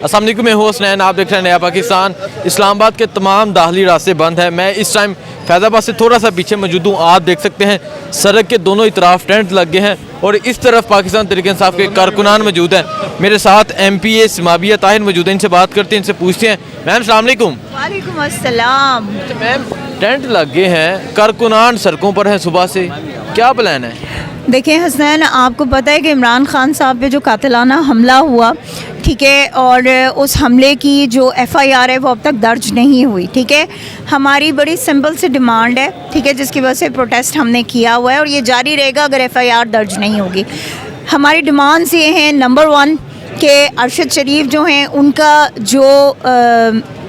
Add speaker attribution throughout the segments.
Speaker 1: अस्सलाम वालेकुम, मैं हूँ हसनैन। आप देख रहे हैं नया पाकिस्तान। इस्लामाबाद के तमाम दाखिली रास्ते बंद हैं। मैं इस टाइम फैज़ाबाद से थोड़ा सा पीछे मौजूद हूँ। आप देख सकते हैं सड़क के दोनों ही तरफ टेंट लग गए हैं और इस तरफ पाकिस्तान तहरीक-ए-इंसाफ के कारकुनान मौजूद हैं। मेरे साथ MPA समाबिया ताहिर मौजूद हैं। इनसे बात करते हैं, इनसे पूछते हैं। मैम अस्सलाम वालेकुम।
Speaker 2: वालेकुम अस्सलाम।
Speaker 1: मैम, टेंट लग गए हैं, कारकुनान सड़कों पर हैं सुबह से, क्या प्लान है?
Speaker 2: देखिए हसनैन, आपको पता है कि इमरान खान साहब पे जो कातिलाना हमला हुआ, ठीक है, और उस हमले की जो FIR है वो अब तक दर्ज नहीं हुई। ठीक है, हमारी बड़ी सिंपल सी डिमांड है, ठीक है, जिसकी वजह से प्रोटेस्ट हमने किया हुआ है और ये जारी रहेगा अगर FIR दर्ज नहीं होगी। हमारी डिमांड्स ये हैं, नंबर 1 कि अरशद शरीफ जो हैं उनका जो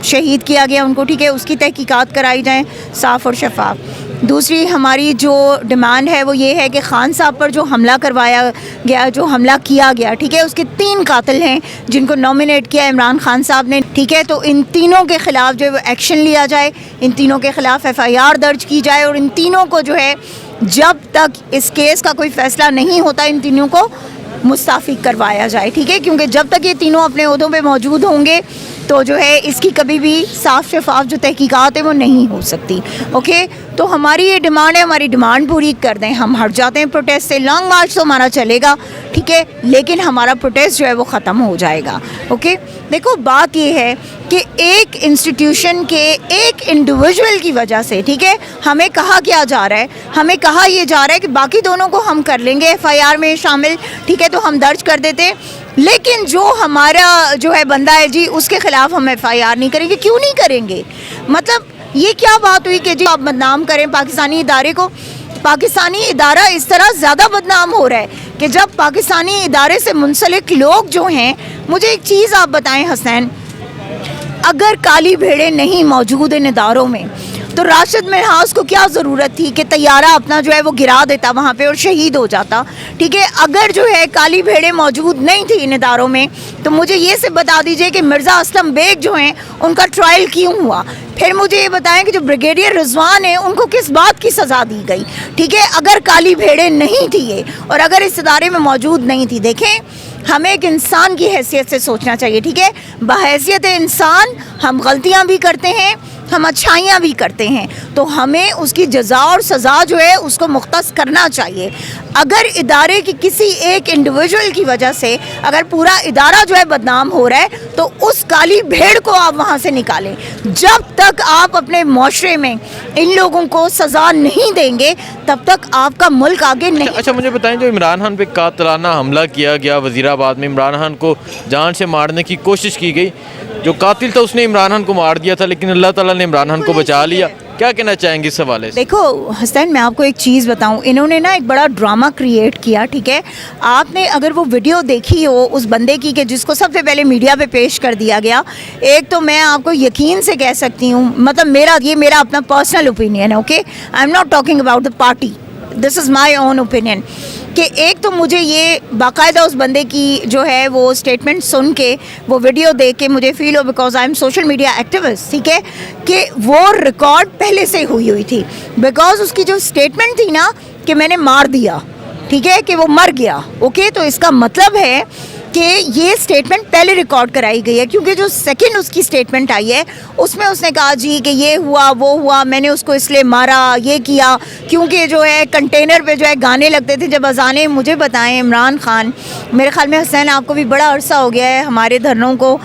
Speaker 2: शहीद किया गया उनको, ठीक है, उसकी तहकीकात कराई जाए साफ़ और शफाफ। दूसरी हमारी जो डिमांड है वो ये है कि ख़ान साहब पर जो हमला करवाया गया, जो हमला किया गया, ठीक है, उसके 3 कातिल हैं जिनको नॉमिनेट किया इमरान खान साहब ने, ठीक है, तो इन तीनों के ख़िलाफ़ जो है वो एक्शन लिया जाए, इन तीनों के ख़िलाफ़ FIR दर्ज की जाए और इन तीनों को जो है जब तक इस केस का कोई फ़ैसला नहीं होता इन तीनों को मुस्ताफ़ी करवाया जाए। ठीक है, क्योंकि जब तक ये तीनों अपने ओहदों पे मौजूद होंगे तो जो है इसकी कभी भी साफ शफाफ जो तहकीकात है वो नहीं हो सकती। ओके, तो हमारी ये डिमांड है, हमारी डिमांड पूरी कर दें। हम हट जाते हैं प्रोटेस्ट से, लॉन्ग मार्च तो हमारा चलेगा, ठीक है, लेकिन हमारा प्रोटेस्ट जो है वो ख़त्म हो जाएगा। ओके, देखो बात ये है कि एक इंस्टीट्यूशन के एक इंडिविजुअल की वजह से, ठीक है, हमें कहा क्या जा रहा है, हमें कहा ये जा रहा है कि बाकी दोनों को हम कर लेंगे FIR में शामिल, ठीक है, तो हम दर्ज कर देते हैं, लेकिन जो हमारा जो है बंदा है जी उसके ख़िलाफ़ हम FIR नहीं करेंगे। क्यों नहीं करेंगे? मतलब ये क्या बात हुई कि जी आप बदनाम करें पाकिस्तानी इदारे को? पाकिस्तानी इदारा इस तरह ज़्यादा बदनाम हो रहा है कि जब पाकिस्तानी इदारे से मुंसलिक लोग जो हैं, मुझे एक चीज़ आप बताएं हसनैन, अगर काली भेड़ें नहीं मौजूद इन इदारों में तो राशिद मिन्हास को क्या ज़रूरत थी कि तैयारा अपना जो है वो गिरा देता वहाँ पे और शहीद हो जाता? ठीक है, अगर जो है काली भेड़ें मौजूद नहीं थी इन इदारों में तो मुझे ये से बता दीजिए कि मिर्ज़ा असलम बेग जो हैं उनका ट्रायल क्यों हुआ? फिर मुझे ये बताएं कि जो ब्रिगेडियर रिजवान है उनको किस बात की सज़ा दी गई? ठीक है, अगर काली भेड़ें नहीं थी ये और अगर इस इदारे में मौजूद नहीं थी, देखें हमें एक इंसान की हैसियत से सोचना चाहिए। ठीक है, बहैसियत इंसान हम गलतियाँ भी करते हैं, हम अच्छाइयाँ भी करते हैं, तो हमें उसकी जज़ा और सज़ा जो है उसको मुख्तस करना चाहिए। अगर इदारे की किसी एक इंडिविजुअल की वजह से अगर पूरा इदारा जो है बदनाम हो रहा है तो उस काली भेड़ को आप वहाँ से निकालें। जब तक आप अपने माशरे में इन लोगों को सज़ा नहीं देंगे तब तक आपका मुल्क आगे नहीं।
Speaker 1: अच्छा, मुझे बताएं, जो इमरान खान पे कातिलाना हमला किया गया वज़ीराबाद में, इमरान खान को जान से मारने की कोशिश की गई, जो कातिल था उसने इमरान खान को मार दिया था लेकिन अल्लाह ताला ने इमरान खान को बचा लिया, क्या कहना चाहेंगे इस हवाले से?
Speaker 2: देखो हसनैन, मैं आपको एक चीज़ बताऊं, इन्होंने ना एक बड़ा ड्रामा क्रिएट किया। ठीक है, आपने अगर वो वीडियो देखी हो उस बंदे की कि जिसको सबसे पहले मीडिया पे पेश कर दिया गया, एक तो मैं आपको यकीन से कह सकती हूँ, मतलब मेरा अपना पर्सनल ओपिनियन है, okay, I am not talking about the party, this is my own opinion, कि एक तो मुझे ये बाकायदा उस बंदे की जो है वो स्टेटमेंट सुन के, वो वीडियो देख के मुझे फील हो, because I am social media activist, ठीक है, कि वो रिकॉर्ड पहले से हुई थी, बिकॉज उसकी जो स्टेटमेंट थी ना कि मैंने मार दिया, ठीक है, कि वो मर गया, ओके, तो इसका मतलब है कि ये स्टेटमेंट पहले रिकॉर्ड कराई गई है, क्योंकि जो सेकंड उसकी स्टेटमेंट आई है उसमें उसने कहा जी कि ये हुआ वो हुआ, मैंने उसको इसलिए मारा, ये किया, क्योंकि जो है कंटेनर पे जो है गाने लगते थे जब अजानें। मुझे बताएं, इमरान खान, मेरे ख्याल में हसनैन आपको भी बड़ा अरसा हो गया है हमारे धरनों को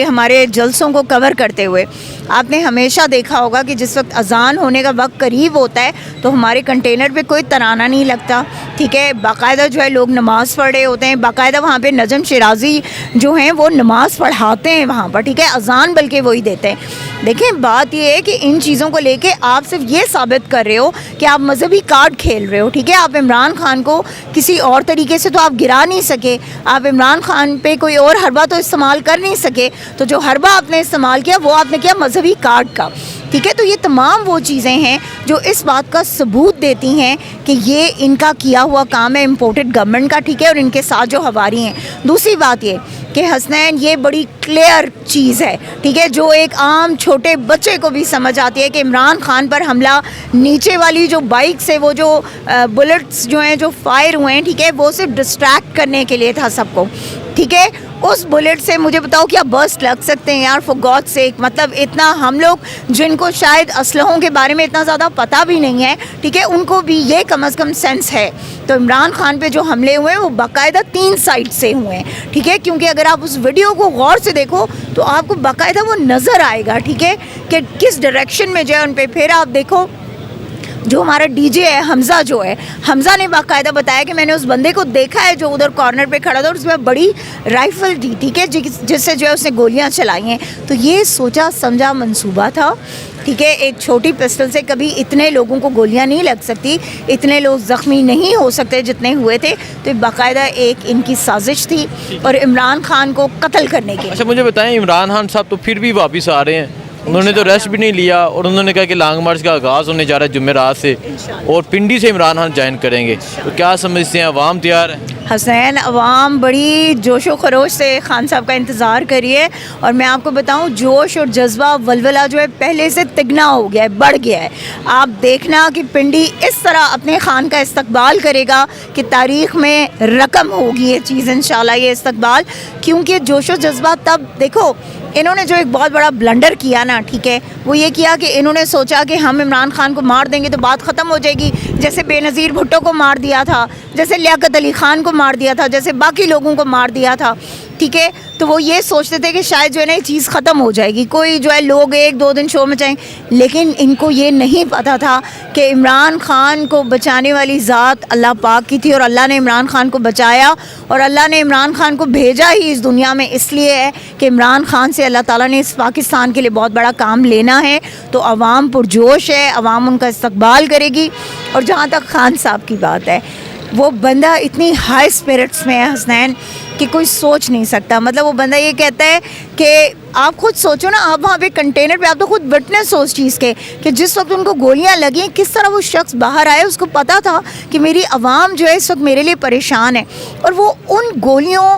Speaker 2: हमारे जलसों को कवर करते हुए, आपने हमेशा देखा होगा कि जिस वक्त अजान होने का वक्त करीब होता है तो हमारे कंटेनर पे कोई तराना नहीं लगता, ठीक है, बाकायदा जो है लोग नमाज़ पढ़ रहे होते हैं, बाकायदा वहाँ पे नजम शिराजी जो हैं वो नमाज़ पढ़ाते हैं वहाँ पर, ठीक है, अजान बल्कि वही देते हैं। देखें बात ये है कि इन चीज़ों को लेके आप सिर्फ ये साबित कर रहे हो कि आप मजहबी कार्ड खेल रहे हो, ठीक है, आप इमरान खान को किसी और तरीके से तो आप गिरा नहीं सके, आप इमरान खान पे कोई और हरबा तो इस्तेमाल कर नहीं सके, तो जो हरबा आपने इस्तेमाल किया वो आपने किया मजहबी कार्ड का, ठीक है, तो ये तमाम वो चीज़ें हैं जो इस बात का सबूत देती हैं कि ये इनका किया हुआ काम है इम्पोर्टेड गवर्नमेंट का, ठीक है, और इनके साथ जो हवारी हैं। दूसरी बात ये कि हसनैन ये बड़ी क्लियर चीज़ है, ठीक है, जो एक आम छोटे बच्चे को भी समझ आती है कि इमरान खान पर हमला नीचे वाली जो बाइक से वो जो बुलेट्स जो हैं जो फायर हुए हैं, ठीक है, वो सिर्फ डिस्ट्रैक्ट करने के लिए था सबको, ठीक है, उस बुलेट से मुझे बताओ क्या बर्स्ट लग सकते हैं यार, फॉर गॉड सेक। मतलब इतना हम लोग जिनको शायद असलहों के बारे में इतना ज़्यादा पता भी नहीं है, ठीक है, उनको भी ये कम अज़ कम सेंस है। तो इमरान खान पे जो हमले हुए हैं वो बाकायदा 3 साइड से हुए हैं, ठीक है, क्योंकि अगर आप उस वीडियो को गौर से देखो तो आपको बाकायदा वो नज़र आएगा, ठीक है, कि किस डायरेक्शन में जो है उन पे। फिर आप देखो जो हमारा डीजे है हमज़ा, जो है हमज़ा ने बाकायदा बताया कि मैंने उस बंदे को देखा है जो उधर कॉर्नर पे खड़ा था और उसमें बड़ी राइफ़ल थी, ठीक है, जिससे जो है उसने गोलियां चलाई हैं। तो ये सोचा समझा मंसूबा था, ठीक है। एक छोटी पिस्टल से कभी इतने लोगों को गोलियां नहीं लग सकती, इतने लोग ज़ख्मी नहीं हो सकते जितने हुए थे। तो ये बाकायदा एक इनकी साजिश थी और इमरान खान को कत्ल करने की।
Speaker 1: अच्छा मुझे बताएं, इमरान खान साहब तो फिर भी वापस आ रहे हैं, उन्होंने तो रेस्ट भी नहीं लिया और उन्होंने कहा कि लॉन्ग मार्च का आगाज़ होने जा रहा है जुमेरात से और पिंडी से इमरान खान ज्वाइन करेंगे। तो क्या समझते हैं, अवाम तैयार है?
Speaker 2: हसनैन, अवाम बड़ी जोशो खरोश से खान साहब का इंतज़ार करिए। और मैं आपको बताऊं, जोश और जज्बा वलवला जो है पहले से तिगना हो गया है, बढ़ गया है। आप देखना कि पिंडी इस तरह अपने खान का इस्तकबाल करेगा कि तारीख़ में रकम होगी ये चीज़ इंशाल्लाह, ये इस्तकबाल। क्योंकि जोशो जज्बा, तब देखो इन्होंने जो एक बहुत बड़ा ब्लंडर किया ना, ठीक है, वो ये किया कि इन्होंने सोचा कि हम इमरान खान को मार देंगे तो बात ख़त्म हो जाएगी। जैसे बेनज़ीर भुट्टो को मार दिया था, जैसे लियाकत अली ख़ान को मार दिया था, जैसे बाकी लोगों को मार दिया था, ठीक है। तो वो ये सोचते थे कि शायद जो है ना ये चीज़ ख़त्म हो जाएगी, कोई जो है लोग 1-2 दिन शो में चाहेंगे। लेकिन इनको ये नहीं पता था कि इमरान खान को बचाने वाली ज़ात अल्लाह पाक की थी और अल्लाह ने इमरान खान को बचाया। और अल्लाह ने इमरान खान को भेजा ही इस दुनिया में इसलिए है कि इमरान खान से अल्लाह ताला ने इस पाकिस्तान के लिए बहुत बड़ा काम लेना है। तो अवाम पुरजोश है, अवाम उनका इस्तकबाल करेगी। और जहाँ तक खान साहब की बात है, वो बंदा इतनी हाई स्पिरिट्स में है हसनैन कि कोई सोच नहीं सकता। मतलब वो बंदा ये कहता है कि आप खुद सोचो ना, आप वहाँ पे कंटेनर पे, आप तो खुद विटनेस हो उस चीज़ के कि जिस वक्त उनको गोलियाँ लगी किस तरह वो शख्स बाहर आए। उसको पता था कि मेरी आवाम जो है इस वक्त मेरे लिए परेशान है, और वो उन गोलियों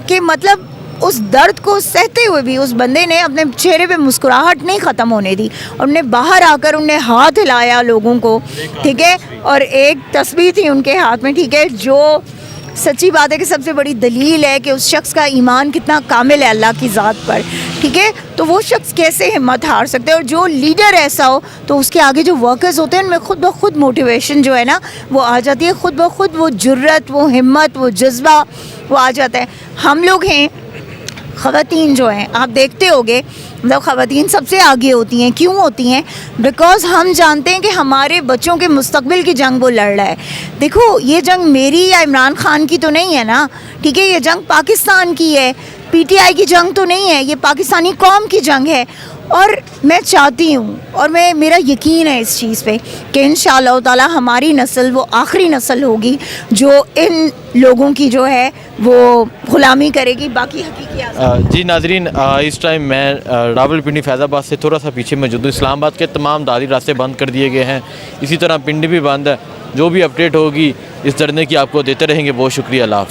Speaker 2: के मतलब उस दर्द को सहते हुए भी उस बंदे ने अपने चेहरे पे मुस्कुराहट नहीं ख़त्म होने दी। और उन्हें बाहर आकर उन्हें हाथ हिलाया लोगों को, ठीक है, और एक तस्बीह थी उनके हाथ में, ठीक है, जो सच्ची बात है कि सबसे बड़ी दलील है कि उस शख्स का ईमान कितना कामिल है अल्लाह की ज़ात पर, ठीक है। तो वो शख्स कैसे हिम्मत हार सकते हैं। और जो लीडर ऐसा हो तो उसके आगे जो वर्कर्स होते हैं उनमें खुद ब खुद मोटिवेशन जो है ना वो आ जाती है, खुद ब खुद वो जुर्रत, वो हिम्मत, वो जज्बा वो आ जाता है। हम लोग हैं ख़वातीन जो हैं, आप देखते होंगे, मतलब ख़वातीन सबसे आगे होती हैं। क्यों होती हैं? बिकॉज़ हम जानते हैं कि हमारे बच्चों के मुस्तकबिल की जंग वो लड़ रहा है। देखो ये जंग मेरी या इमरान खान की तो नहीं है ना, ठीक है, ये जंग पाकिस्तान की है, पीटीआई की जंग तो नहीं है, ये पाकिस्तानी कौम की जंग है। और मैं चाहती हूँ और मेरा यकीन है इस चीज़ पे कि इंशाअल्लाह ताला हमारी नस्ल वो आखिरी नस्ल होगी जो इन लोगों की जो है वो ग़ुलामी करेगी। बाकी हकीकी
Speaker 1: जी नाजरीन, इस टाइम मैं रावलपिंडी फैज़ाबाद से थोड़ा सा पीछे मौजूद हूँ। इस्लामाबाद के तमाम दाखिली रास्ते बंद कर दिए गए हैं, इसी तरह पिंडी भी बंद है। जो भी अपडेट होगी इस धरने की आपको देते रहेंगे। बहुत शुक्रिया, अल्लाह हाफ़िज़।